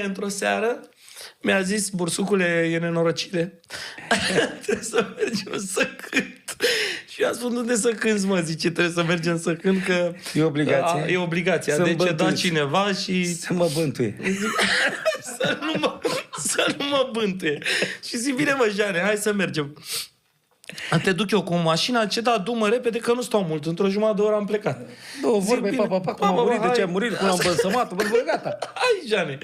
Într-o seară mi-a zis: bursucule, e nenorocire. Trebuie să mergem să cânt. Și eu am spus: unde să cânți, mă? Zice: trebuie să mergem să cânt, că e obligație. E obligația. Deci a dat cineva și... Să mă bântuie. să nu mă bântuie. Și zic: bine, mă, Jane, hai să mergem. Te duc eu cu mașina, ce da, du-mă repede, că nu stau mult. Într-o jumătate de oră am plecat. Două vorbe, papa, cum a murit, de ce a murit, cum am bălsămat, bă, gata. Hai, Jane.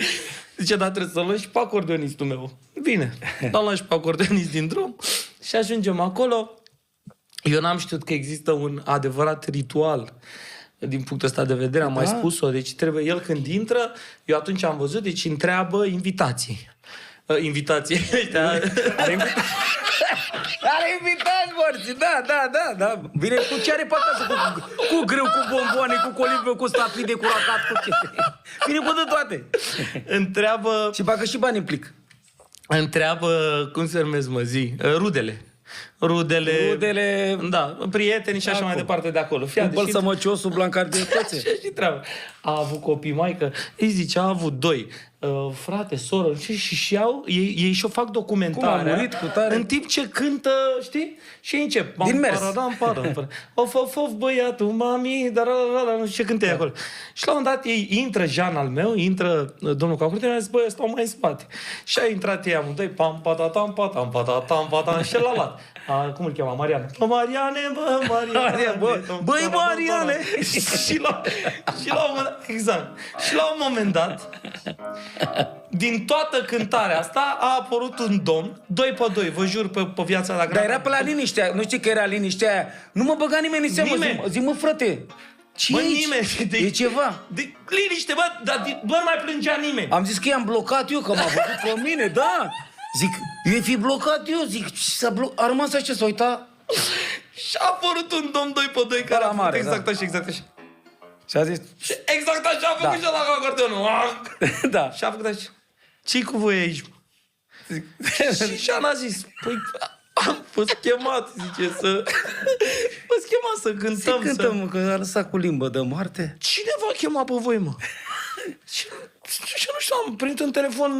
Zice: da, trebuie să luăm și pe acordeonistul meu. Bine, luăm și pe acordeonist din drum și ajungem acolo. Eu n-am știut că există un adevărat ritual din punctul ăsta de vedere, am mai spus-o. Deci trebuie, el când intră, eu atunci am văzut, deci întreabă invitații. Invitații. Are invitați morți, da. Vine cu ce are pe acasă, cu grâu, cu bomboane, cu colibe, cu stafide, cu racat, cu ce. Vine cu de toate. Întreabă... Și bagă și bani în plic. Întreabă, cum se numesc, mă, Rudele, da, prieteni și așa mai departe de acolo. Bălsămăciosul, Blancardier, toți. Și treabă. A avut copii, maică, îi zice, a avut 2. Frate, soră, și ei și-o fac documentarea. Cum a murit cu tare. În timp ce cântă, știi? Și încep. Din mers. Of, băiatul, mami, dar nu știu ce cântă acolo. Și la un dat ei intră, Jean al meu, intră domnul Cacurte, mi-a zis: băi, stau mai în spate. Și a intrat ei amândoi, pam, și l-a luat. Cum îl cheamă? Marian. Mariane, băi, Mariane! Și la un moment dat, exact. Și la un moment dat, din toată cântarea asta a apărut un domn, 2 pe 2, vă jur pe viața la gradă. Dar era pe la liniștea, nu știi că era liniștea aia. Nu mă băga nimeni în seamă, zi, mă, frate. Ce e ceva? Liniște, bă, dar nu mai plângea nimeni. Am zis că i-am blocat eu, că m-a văzut pe mine, da. Zic, eu fi blocat eu, zic, a rămas așa, s-a uitat. Și a apărut un domn 2 pe 2 care a făcut exact așa. Și a zis... Și exact așa a făcut și la acordeonul. Da. Și a făcut așa: ce-i cu voi aici? Și Jean a zis: păi, am fost chemat, zice, fost chemat să cântăm. Să cântăm, că a lăsat cu limbă de moarte. Cine v-a chemat pe voi, mă? Și nu știu, am primit un telefon,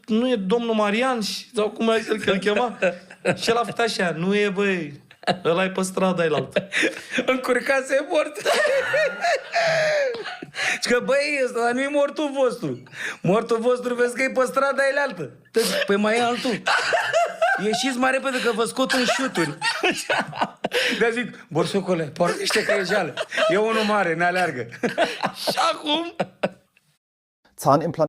nu e domnul Marian, sau cum ai zis că îl chema? Și el a făcut așa: nu e, băi, ăla-i pe strada, e altă. Încurcase, e mort. Și că, băi, ăsta nu e mortul vostru. Mortul vostru, vezi că e pe strada, e altă. Păi mai e altul. Ieșiți mai repede că vă scot în șuturi. De-a zic: borsocole, pornește că e jale. E unul mare, ne aleargă. Și acum... Zahnimplant